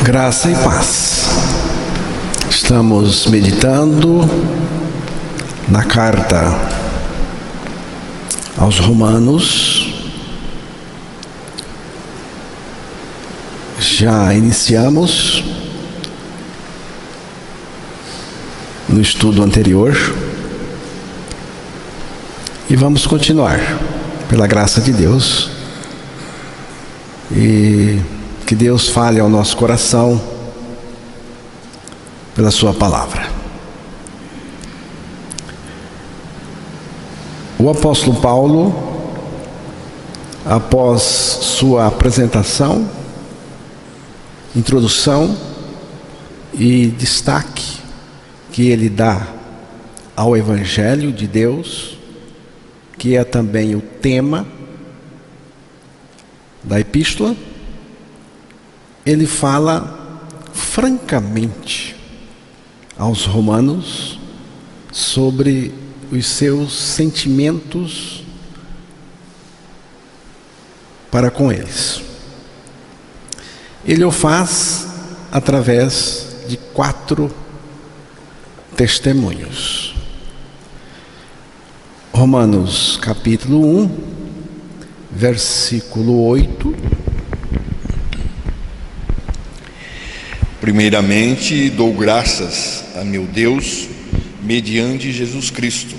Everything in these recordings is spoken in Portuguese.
Graça e paz. Estamos meditando na carta aos Romanos. Já iniciamos no estudo anterior e vamos continuar, pela graça de Deus. E que Deus fale ao nosso coração pela sua palavra. O apóstolo Paulo, após sua apresentação, introdução e destaque que ele dá ao Evangelho de Deus, que é também o tema da epístola, ele fala francamente aos romanos sobre os seus sentimentos para com eles. Ele o faz através de 4 testemunhos. Romanos capítulo 1, versículo 8. Primeiramente, dou graças a meu Deus, mediante Jesus Cristo,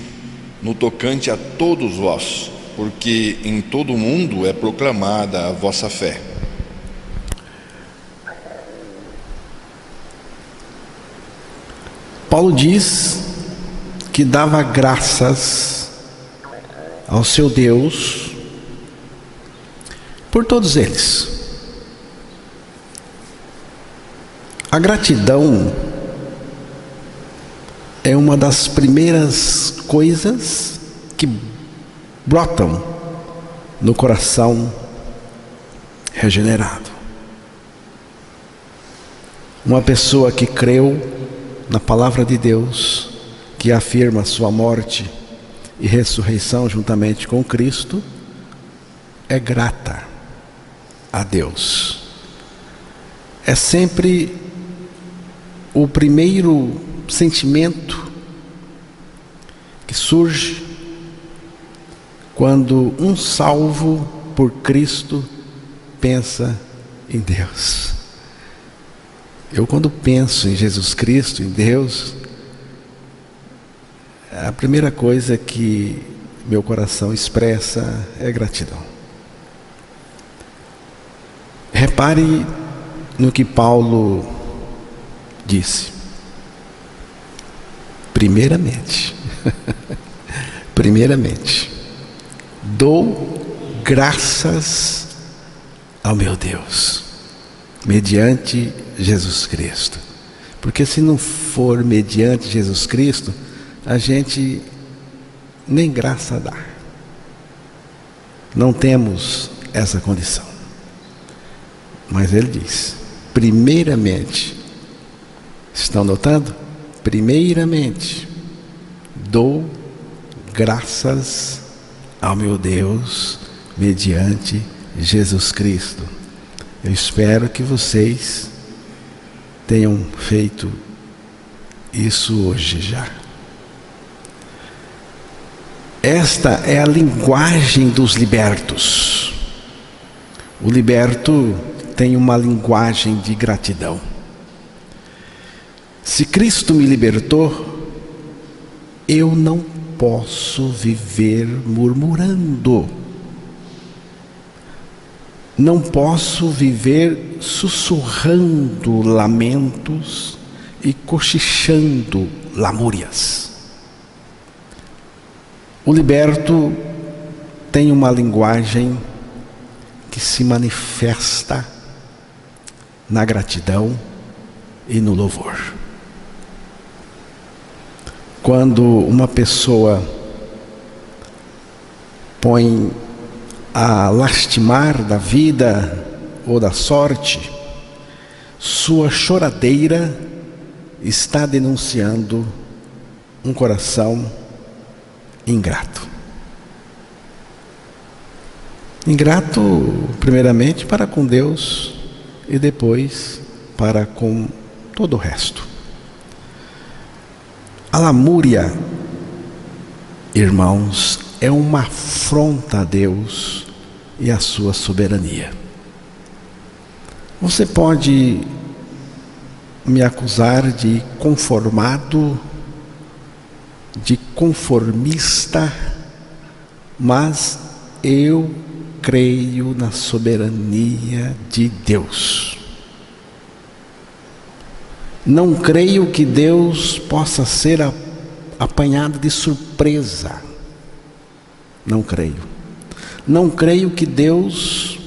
no tocante a todos vós, porque em todo o mundo é proclamada a vossa fé. Paulo diz que dava graças ao seu Deus por todos eles. A gratidão é uma das primeiras coisas que brotam no coração regenerado. Uma pessoa que creu na palavra de Deus, que afirma sua morte e ressurreição juntamente com Cristo, é grata a Deus. É sempre o primeiro sentimento que surge quando um salvo por Cristo pensa em Deus. Eu, quando penso em Jesus Cristo, em Deus, a primeira coisa que meu coração expressa é gratidão. Repare no que Paulo disse. Primeiramente, dou graças ao meu Deus, mediante Jesus Cristo. Porque se não for mediante Jesus Cristo, a gente nem graça dá. Não temos essa condição. Mas ele diz, primeiramente, estão notando? Primeiramente, dou graças ao meu Deus mediante Jesus Cristo. Eu espero que vocês tenham feito isso hoje já. Esta é a linguagem dos libertos. O liberto tem uma linguagem de gratidão. Se Cristo me libertou, eu não posso viver murmurando. Não posso viver sussurrando lamentos e cochichando lamúrias. O liberto tem uma linguagem que se manifesta na gratidão e no louvor. Quando uma pessoa põe a lastimar da vida ou da sorte, sua choradeira está denunciando um coração ingrato. Ingrato, primeiramente, para com Deus e depois para com todo o resto. A lamúria, irmãos, é uma afronta a Deus e a sua soberania. Você pode me acusar de conformado, de conformista, mas eu creio na soberania de Deus. Não creio que Deus possa ser apanhado de surpresa. Não creio. Não creio que Deus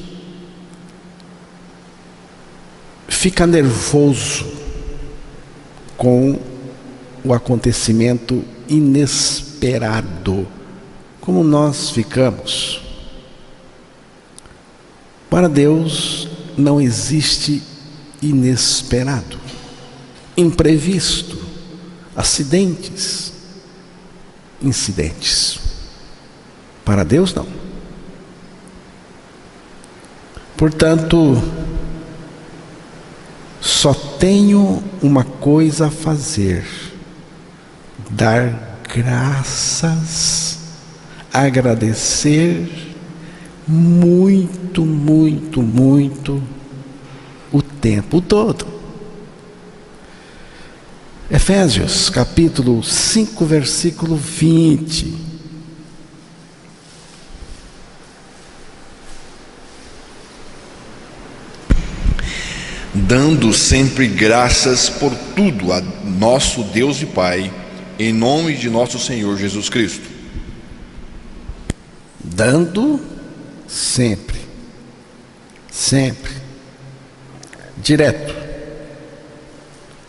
fica nervoso com o acontecimento inesperado, como nós ficamos. Para Deus não existe inesperado, imprevisto, acidentes, incidentes. Para Deus não. Portanto, só tenho uma coisa a fazer: dar graças, agradecer muito, muito, muito o tempo todo. Efésios capítulo 5, versículo 20. Dando sempre graças por tudo a nosso Deus e Pai, em nome de nosso Senhor Jesus Cristo. Dando sempre, sempre, direto,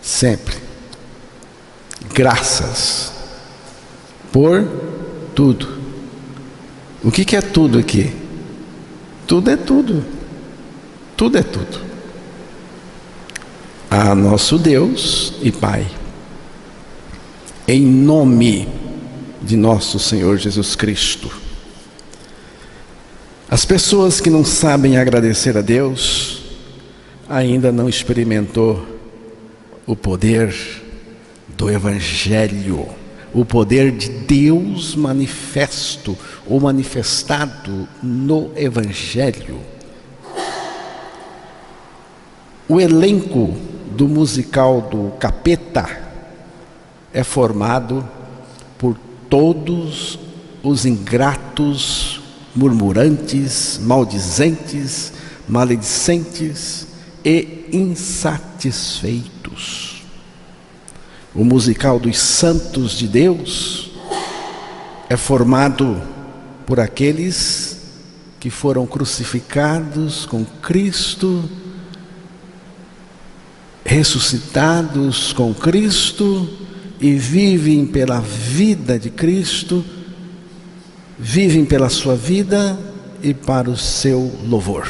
sempre, graças por tudo. O que é tudo aqui? Tudo é tudo. Tudo é tudo. A nosso Deus e Pai, em nome de nosso Senhor Jesus Cristo. As pessoas que não sabem agradecer a Deus ainda não experimentou o poder do Evangelho, o poder de Deus manifesto ou manifestado no Evangelho. O elenco do musical do Capeta é formado por todos os ingratos, murmurantes, maldizentes, maledicentes e insatisfeitos. O musical dos santos de Deus é formado por aqueles que foram crucificados com Cristo, ressuscitados com Cristo e vivem pela vida de Cristo, vivem pela sua vida e para o seu louvor.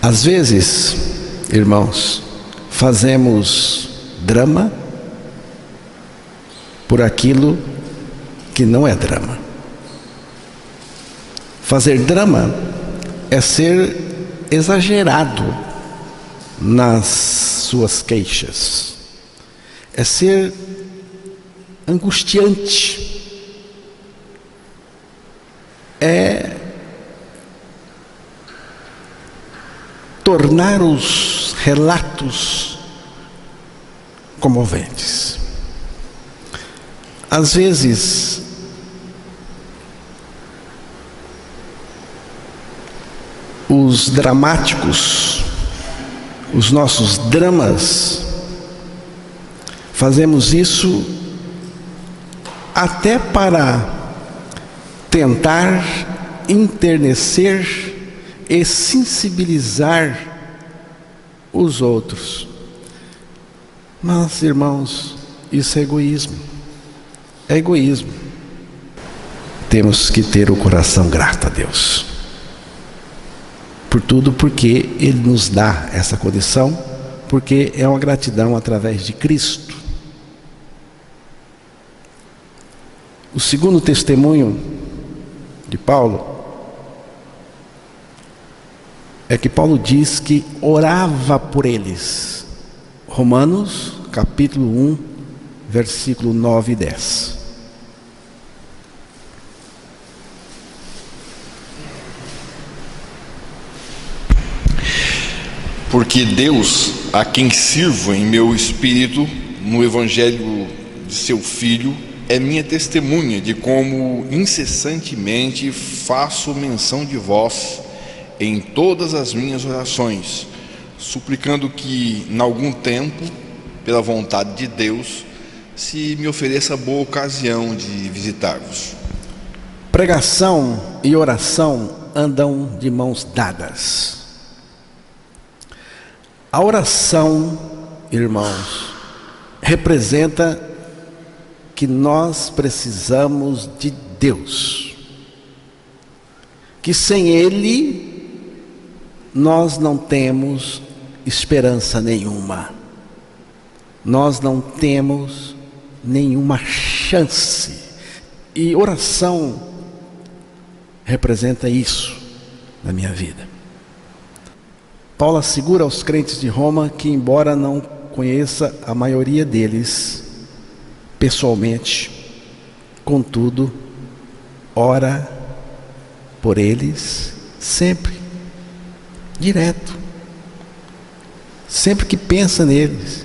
Às vezes, irmãos, fazemos drama por aquilo que não é drama. Fazer drama é ser exagerado nas suas queixas, é ser angustiante, é tornar os relatos comoventes. Às vezes, os dramáticos, os nossos dramas, fazemos isso até para tentar enternecer e sensibilizar os outros. Mas, irmãos, isso é egoísmo. É egoísmo. Temos que ter o coração grato a Deus por tudo, porque Ele nos dá essa condição, porque é uma gratidão através de Cristo. O segundo testemunho de Paulo é que Paulo diz que orava por eles. Romanos, capítulo 1, versículo 9 e 10. Porque Deus, a quem sirvo em meu espírito, no evangelho de seu Filho, é minha testemunha de como incessantemente faço menção de vós em todas as minhas orações, suplicando que, em algum tempo, pela vontade de Deus, se me ofereça boa ocasião de visitar-vos. Pregação e oração andam de mãos dadas. A oração, irmãos, representa que nós precisamos de Deus, que sem Ele nós não temos esperança nenhuma, nós não temos nenhuma chance. E oração representa isso na minha vida. Paulo assegura aos crentes de Roma que, embora não conheça a maioria deles pessoalmente, contudo, ora por eles sempre, direto, sempre que pensa neles.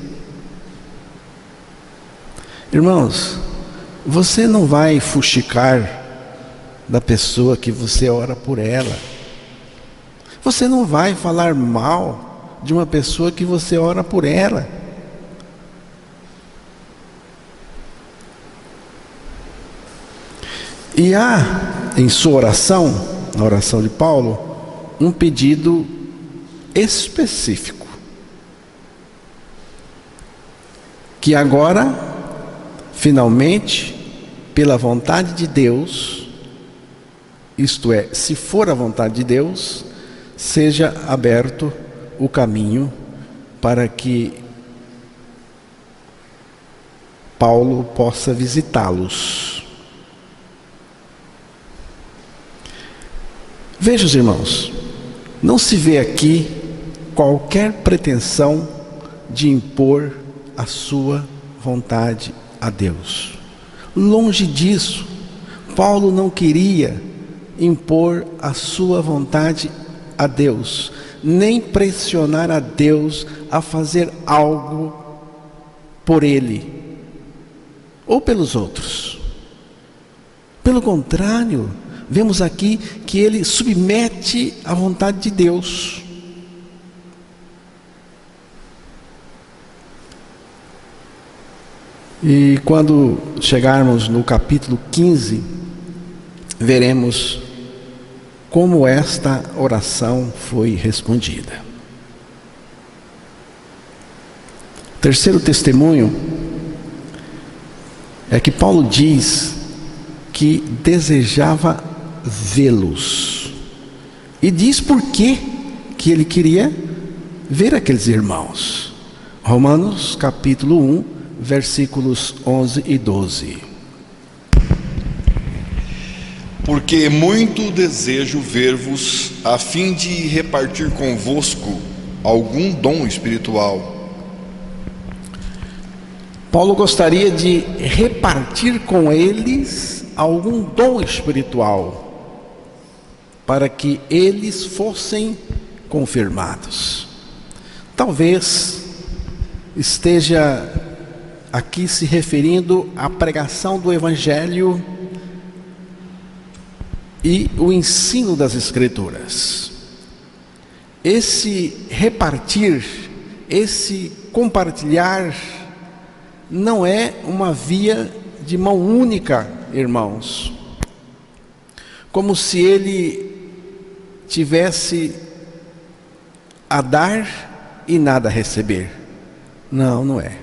Irmãos, você não vai fuxicar da pessoa que você ora por ela. Você não vai falar mal de uma pessoa que você ora por ela. E há em sua oração, na oração de Paulo, um pedido específico, que agora, finalmente, pela vontade de Deus, isto é, se for a vontade de Deus, seja aberto o caminho para que Paulo possa visitá-los. Veja, os irmãos, não se vê aqui qualquer pretensão de impor a sua vontade a Deus. Longe disso, Paulo não queria impor a sua vontade a Deus, nem pressionar a Deus a fazer algo por ele ou pelos outros. Pelo contrário, vemos aqui que ele submete à vontade de Deus. E quando chegarmos no capítulo 15, veremos como esta oração foi respondida. Terceiro testemunho é que Paulo diz que desejava vê-los, e diz por que ele queria ver aqueles irmãos. Romanos capítulo 1, versículos 11 e 12. Porque muito desejo ver-vos, a fim de repartir convosco algum dom espiritual. Paulo gostaria de repartir com eles algum dom espiritual, para que eles fossem confirmados. Talvez esteja aqui se referindo à pregação do Evangelho e o ensino das Escrituras. Esse repartir, esse compartilhar, não é uma via de mão única, irmãos, como se ele tivesse a dar e nada a receber. Não, não é.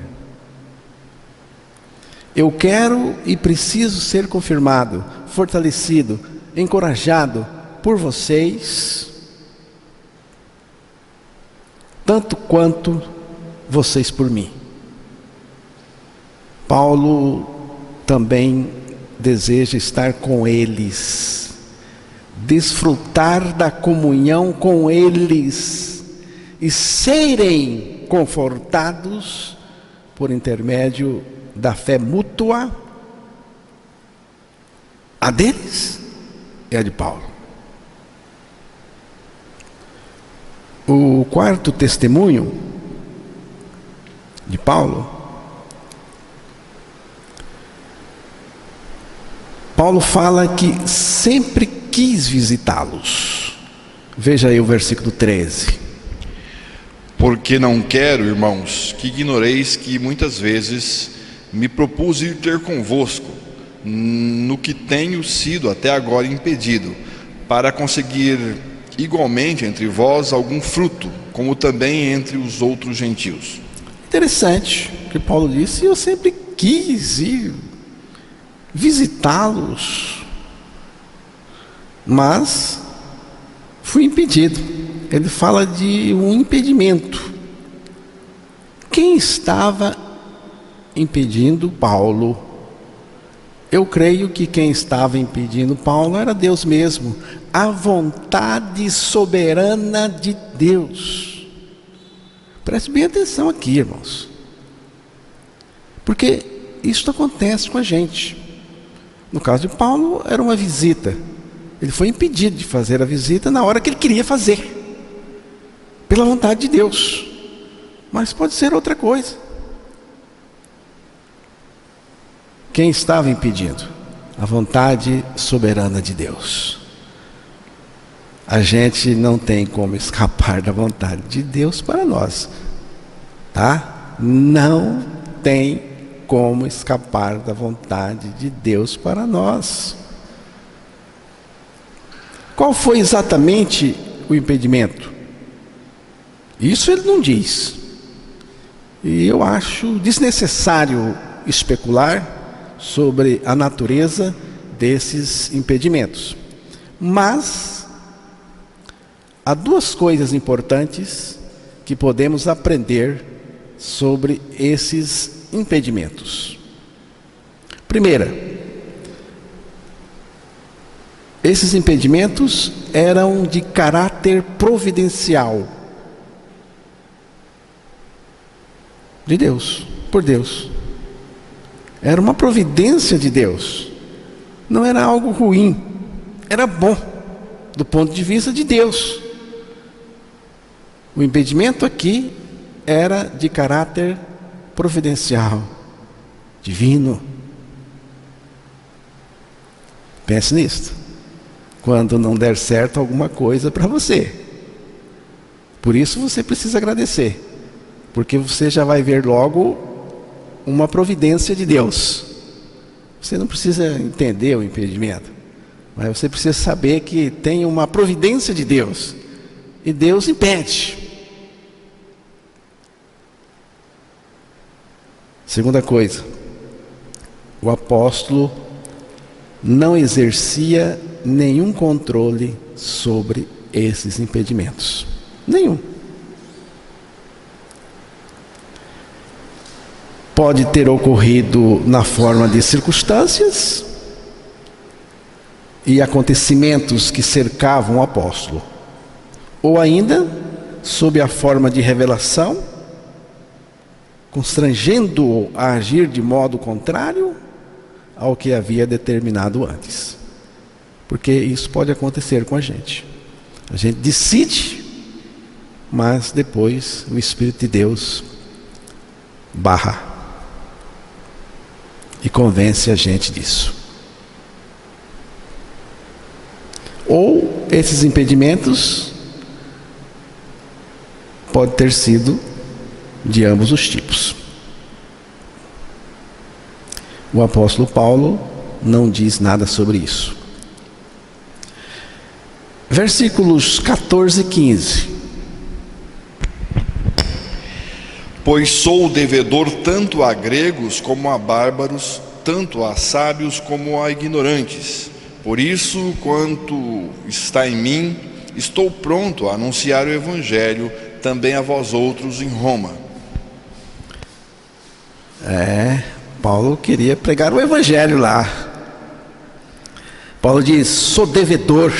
Eu quero e preciso ser confirmado, fortalecido, encorajado por vocês, tanto quanto vocês por mim. Paulo também deseja estar com eles, desfrutar da comunhão com eles e serem confortados por intermédio da fé mútua, a deles e a de Paulo. O quarto testemunho de Paulo, Paulo fala que sempre quis visitá-los. Veja aí o versículo 13. Porque não quero, irmãos, que ignoreis que muitas vezes me propus ir ter convosco, no que tenho sido até agora impedido, para conseguir igualmente entre vós algum fruto, como também entre os outros gentios. Interessante o que Paulo disse: eu sempre quis ir visitá-los, mas fui impedido. Ele fala de um impedimento. Quem estava impedindo Paulo? Eu creio que quem estava impedindo Paulo era Deus mesmo, a vontade soberana de Deus. Preste bem atenção aqui, irmãos, porque isso acontece com a gente. No caso de Paulo, era uma visita. Ele foi impedido de fazer a visita na hora que ele queria fazer, pela vontade de Deus. Mas pode ser outra coisa. Quem estava impedindo? A vontade soberana de Deus. A gente não tem como escapar da vontade de Deus para nós, tá? Não tem como escapar da vontade de Deus para nós. Qual foi exatamente o impedimento? Isso ele não diz. E eu acho desnecessário especular sobre a natureza desses impedimentos. Mas há duas coisas importantes que podemos aprender sobre esses impedimentos. Primeira, esses impedimentos eram de caráter providencial de Deus, por Deus. Era uma providência de Deus. Não era algo ruim, era bom do ponto de vista de Deus. O impedimento aqui era de caráter providencial, divino. Pense nisso. Quando não der certo alguma coisa para você, por isso você precisa agradecer, porque você já vai ver logo uma providência de Deus. Você não precisa entender o impedimento, mas você precisa saber que tem uma providência de Deus, e Deus impede. Segunda coisa, o apóstolo não exercia nenhum controle sobre esses impedimentos. Nenhum. Pode ter ocorrido na forma de circunstâncias e acontecimentos que cercavam o apóstolo, ou ainda sob a forma de revelação, constrangendo-o a agir de modo contrário ao que havia determinado antes. Porque isso pode acontecer com a gente. A gente decide, mas depois o Espírito de Deus barra e convence a gente disso. Ou esses impedimentos podem ter sido de ambos os tipos. O apóstolo Paulo não diz nada sobre isso. Versículos 14 e 15. Pois sou devedor tanto a gregos como a bárbaros, tanto a sábios como a ignorantes. Por isso, quanto está em mim, estou pronto a anunciar o Evangelho também a vós outros em Roma. Paulo queria pregar o Evangelho lá, Paulo diz: sou devedor,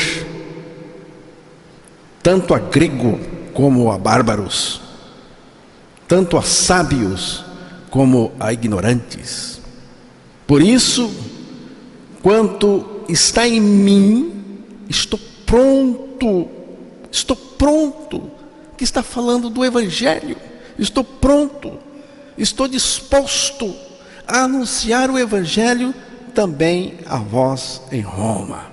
tanto a grego como a bárbaros, tanto a sábios como a ignorantes. Por isso, quanto está em mim, estou pronto, que está falando do Evangelho, estou pronto, estou disposto a anunciar o Evangelho também a vós em Roma.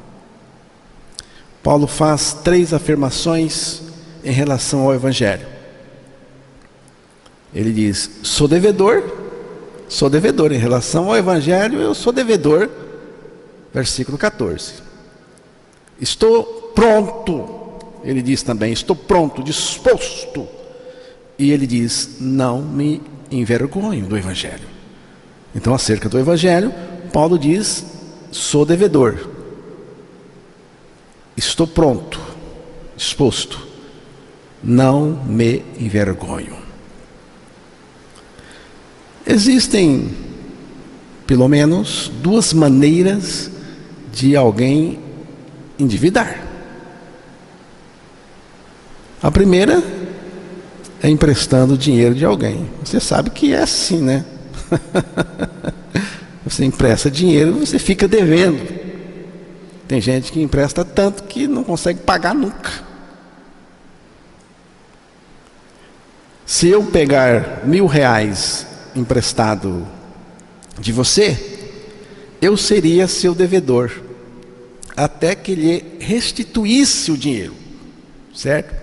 Paulo faz 3 afirmações em relação ao Evangelho. Ele diz: sou devedor em relação ao Evangelho, eu sou devedor. Versículo 14. Estou pronto, ele diz também, estou pronto, disposto. E ele diz: não me envergonho do Evangelho. Então, acerca do Evangelho, Paulo diz: sou devedor, estou pronto, disposto, não me envergonho. Existem pelo menos 2 maneiras de alguém endividar. A primeira é emprestando dinheiro de alguém. Você sabe que é assim, né? Você empresta dinheiro, você fica devendo. Tem gente que empresta tanto que não consegue pagar nunca. Se eu pegar R$1.000 emprestado de você, eu seria seu devedor até que lhe restituísse o dinheiro, certo?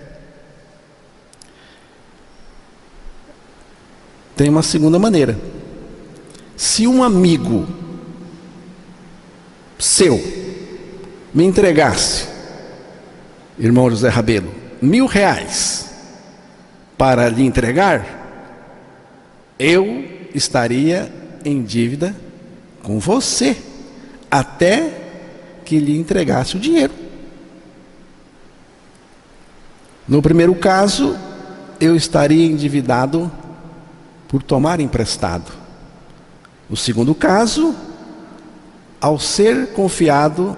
Tem uma segunda maneira. Se um amigo seu me entregasse, irmão José Rabelo, R$1.000 para lhe entregar, eu estaria em dívida com você até que lhe entregasse o dinheiro. No primeiro caso, eu estaria endividado por tomar emprestado. No segundo caso, ao ser confiado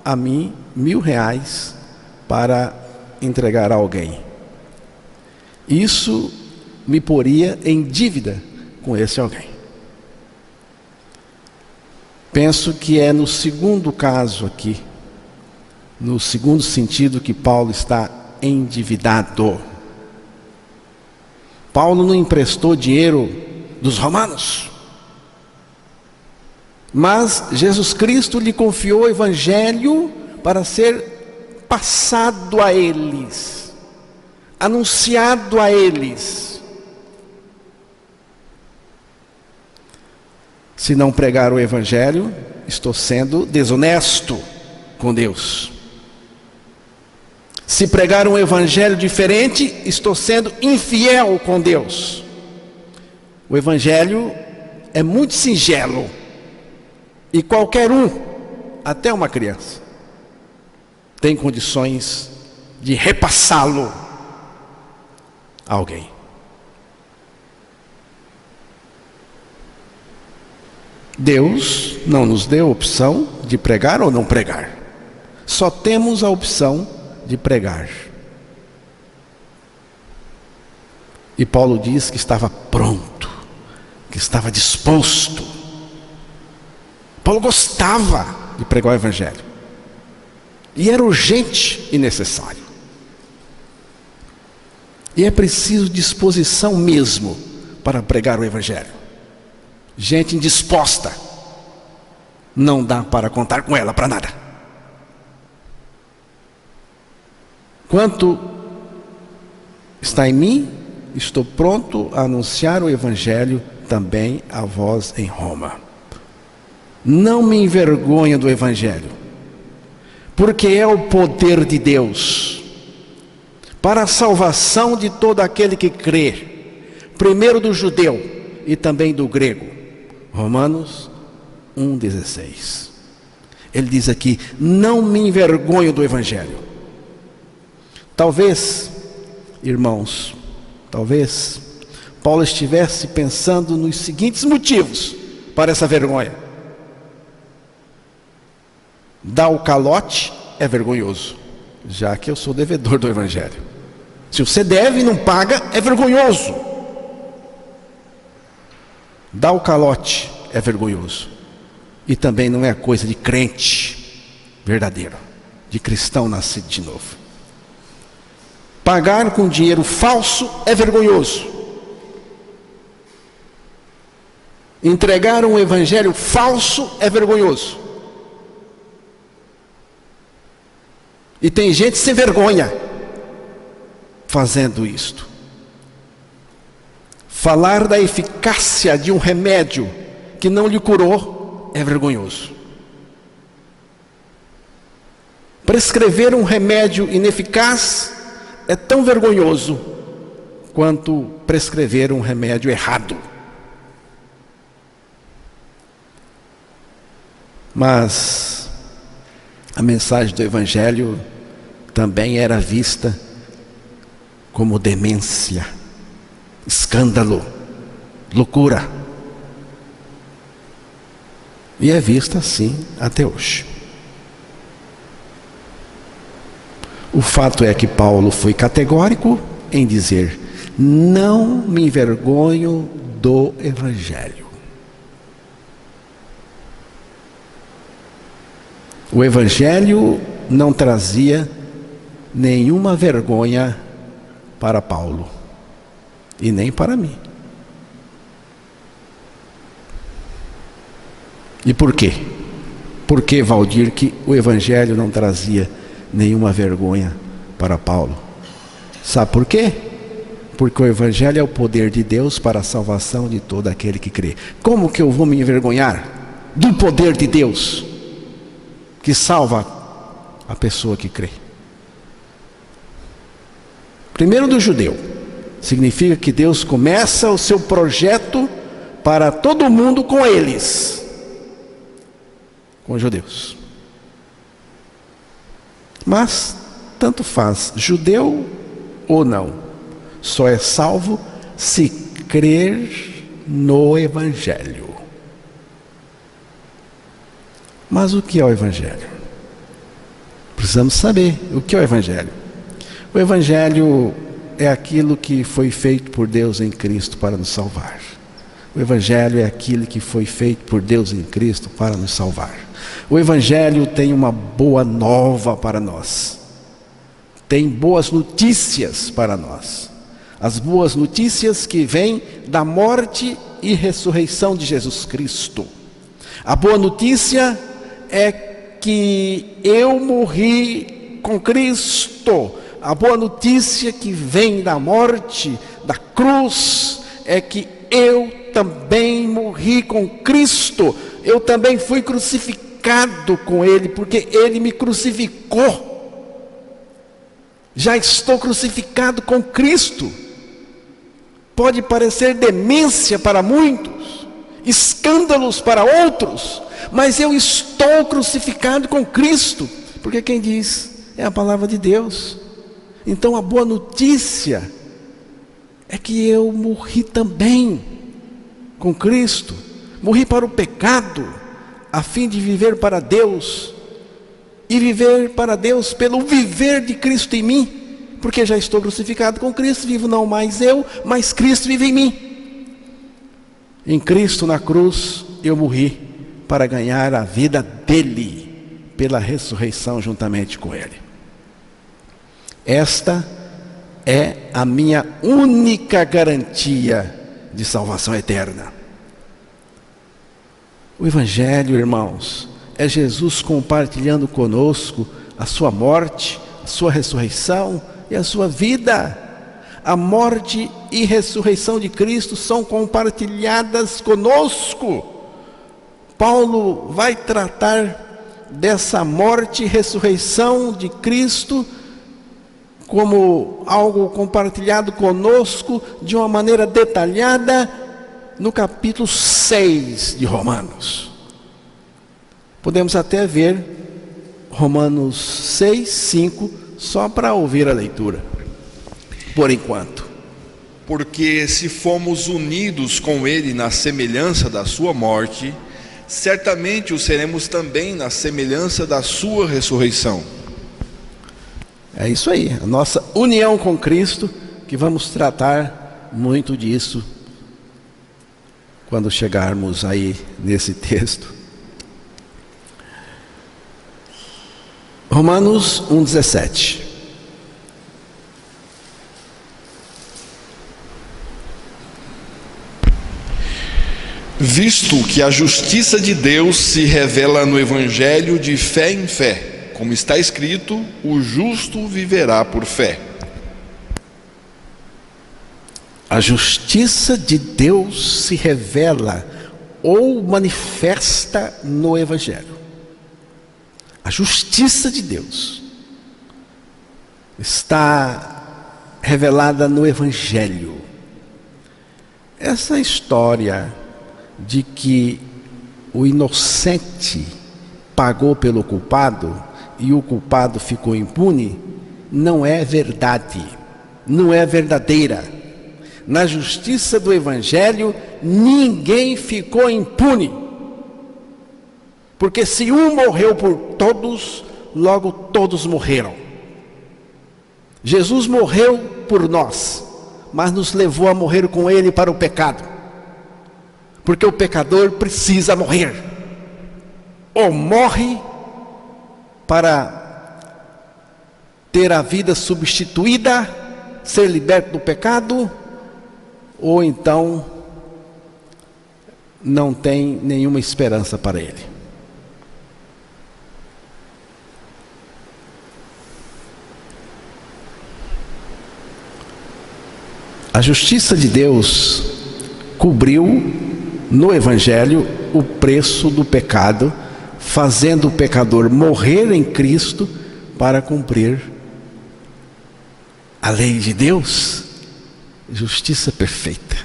a mim R$1.000 para entregar a alguém. Isso me poria em dívida com esse alguém. Penso que é no segundo caso aqui, no segundo sentido, que Paulo está endividado. Paulo não emprestou dinheiro dos romanos, mas Jesus Cristo lhe confiou o Evangelho para ser passado a eles, anunciado a eles. Se não pregar o Evangelho, estou sendo desonesto com Deus. Se pregar um Evangelho diferente, estou sendo infiel com Deus. O Evangelho é muito singelo, e qualquer um, até uma criança, tem condições de repassá-lo a alguém. Deus não nos deu opção de pregar ou não pregar. Só temos a opção de pregar. E Paulo diz que estava pronto, que estava disposto. Paulo gostava de pregar o Evangelho. E era urgente e necessário. E é preciso disposição mesmo para pregar o Evangelho. Gente indisposta, não dá para contar com ela para nada. Quanto está em mim, estou pronto a anunciar o Evangelho também a vós em Roma. Não me envergonho do Evangelho, porque é o poder de Deus para a salvação de todo aquele que crê, primeiro do judeu e também do grego. Romanos 1,16. Ele diz aqui: não me envergonho do Evangelho. Talvez, irmãos, Paulo estivesse pensando nos seguintes motivos para essa vergonha. Dar o calote é vergonhoso, já que eu sou devedor do Evangelho. Se você deve e não paga, é vergonhoso. Dar o calote é vergonhoso. E também não é coisa de crente verdadeiro, de cristão nascido de novo. Pagar com dinheiro falso é vergonhoso. Entregar um evangelho falso é vergonhoso. E tem gente sem vergonha fazendo isto. Falar da eficácia de um remédio que não lhe curou é vergonhoso. Prescrever um remédio ineficaz é tão vergonhoso quanto prescrever um remédio errado. Mas a mensagem do Evangelho também era vista como demência, escândalo, loucura. E é vista assim até hoje. O fato é que Paulo foi categórico em dizer: não me envergonho do Evangelho. O Evangelho não trazia nenhuma vergonha para Paulo e nem para mim. E por quê? Por que, Valdir, que o Evangelho não trazia nenhuma vergonha para Paulo? Sabe por quê? Porque o Evangelho é o poder de Deus para a salvação de todo aquele que crê. Como que eu vou me envergonhar do poder de Deus que salva a pessoa que crê? Primeiro, do judeu. Significa que Deus começa o seu projeto para todo mundo com eles, com os judeus. Mas tanto faz, judeu ou não, só é salvo se crer no Evangelho. Mas o que é o Evangelho? Precisamos saber o que é o Evangelho. O Evangelho é aquilo que foi feito por Deus em Cristo para nos salvar. O Evangelho é aquilo que foi feito por Deus em Cristo para nos salvar. O Evangelho tem uma boa nova para nós. Tem boas notícias para nós. As boas notícias que vêm da morte e ressurreição de Jesus Cristo. A boa notícia é que eu morri com Cristo. A boa notícia que vem da morte, da cruz, é que eu também morri com Cristo. Eu também fui crucificado com Ele, porque Ele me crucificou. Já estou crucificado com Cristo. Pode parecer demência para muitos, escândalos para outros, mas eu estou crucificado com Cristo, porque quem diz é a palavra de Deus. Então a boa notícia é que eu morri também com Cristo. Morri para o pecado, a fim de viver para Deus. E viver para Deus pelo viver de Cristo em mim. Porque já estou crucificado com Cristo, vivo não mais eu, mas Cristo vive em mim. Em Cristo na cruz eu morri para ganhar a vida dele, pela ressurreição juntamente com Ele. Esta é a minha única garantia de salvação eterna. O Evangelho, irmãos, é Jesus compartilhando conosco a sua morte, a sua ressurreição e a sua vida. A morte e ressurreição de Cristo são compartilhadas conosco. Paulo vai tratar dessa morte e ressurreição de Cristo como algo compartilhado conosco de uma maneira detalhada no capítulo 6 de Romanos. Podemos até ver Romanos 6, 5, só para ouvir a leitura, por enquanto. Porque se fomos unidos com Ele na semelhança da sua morte, certamente o seremos também na semelhança da sua ressurreição. É isso aí, a nossa união com Cristo, que vamos tratar muito disso quando chegarmos aí nesse texto. Romanos 1,17. Visto que a justiça de Deus se revela no Evangelho de fé em fé, como está escrito, o justo viverá por fé. A justiça de Deus se revela ou manifesta no Evangelho. A justiça de Deus está revelada no Evangelho. Essa história de que o inocente pagou pelo culpado e o culpado ficou impune, não é verdade, não é verdadeira. Na justiça do Evangelho, ninguém ficou impune. Porque se um morreu por todos, logo todos morreram. Jesus morreu por nós, mas nos levou a morrer com Ele para o pecado. Porque o pecador precisa morrer. Ou morre para ter a vida substituída, ser liberto do pecado, ou então não tem nenhuma esperança para ele. A justiça de Deus cobriu no Evangelho o preço do pecado, fazendo o pecador morrer em Cristo para cumprir a lei de Deus, justiça perfeita.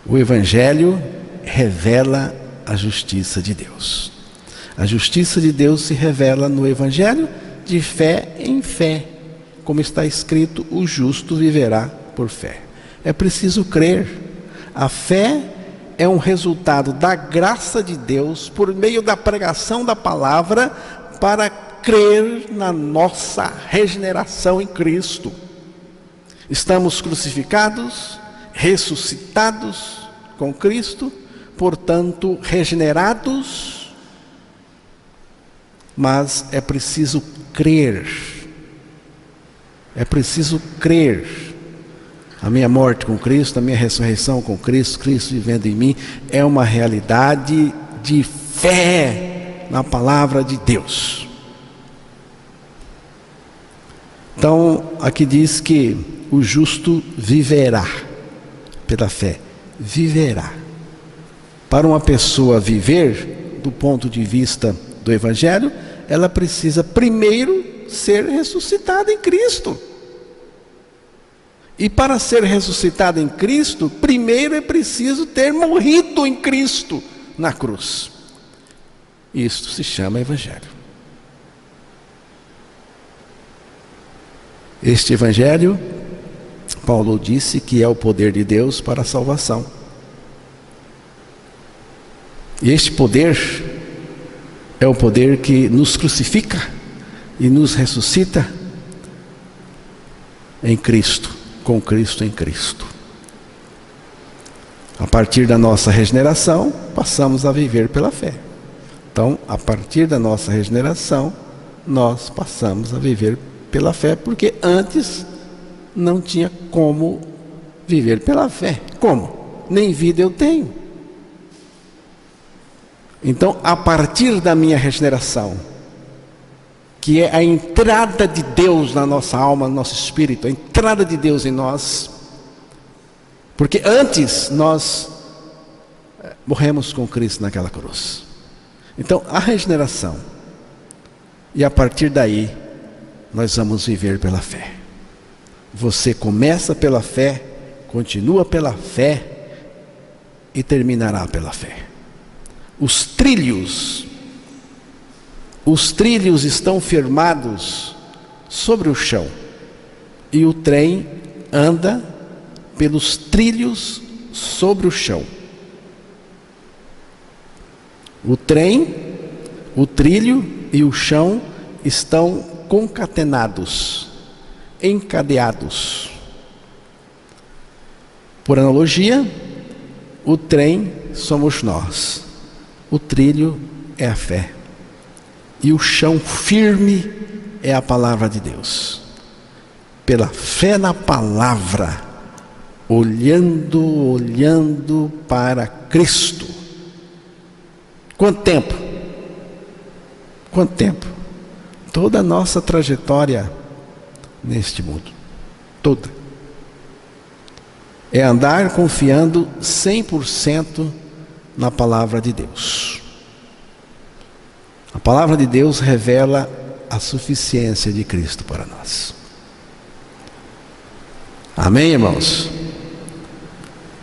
O Evangelho revela a justiça de Deus. A justiça de Deus se revela no Evangelho de fé em fé, como está escrito, o justo viverá por fé. É preciso crer. A fé é um resultado da graça de Deus por meio da pregação da palavra para crer na nossa regeneração em Cristo. Estamos crucificados, ressuscitados com Cristo, portanto regenerados, mas é preciso crer. É preciso crer. A minha morte com Cristo, a minha ressurreição com Cristo, Cristo vivendo em mim, é uma realidade de fé na palavra de Deus. Então, aqui diz que o justo viverá pela fé. Viverá. Para uma pessoa viver, do ponto de vista do Evangelho, ela precisa primeiro ser ressuscitada em Cristo. E para ser ressuscitado em Cristo, primeiro é preciso ter morrido em Cristo na cruz. Isto se chama Evangelho. Este Evangelho, Paulo disse que é o poder de Deus para a salvação. E este poder é o poder que nos crucifica e nos ressuscita em Cristo. Com Cristo em Cristo. A partir da nossa regeneração, passamos a viver pela fé. Então, a partir da nossa regeneração, nós passamos a viver pela fé, porque antes não tinha como viver pela fé. Como? Nem vida eu tenho. Então, a partir da minha regeneração, que é a entrada de Deus na nossa alma, no nosso espírito, a entrada de Deus em nós, porque antes nós morremos com Cristo naquela cruz. Então, a regeneração, e a partir daí, nós vamos viver pela fé. Você começa pela fé, continua pela fé, e terminará pela fé. Os trilhos estão firmados sobre o chão e o trem anda pelos trilhos sobre o chão. O trem, o trilho e o chão estão concatenados, encadeados. Por analogia, o trem somos nós, o trilho é a fé e o chão firme é a palavra de Deus. Pela fé na palavra, olhando para Cristo. Quanto tempo? Quanto tempo? Toda a nossa trajetória neste mundo, toda, é andar confiando 100% na palavra de Deus. A palavra de Deus revela a suficiência de Cristo para nós. Amém, irmãos?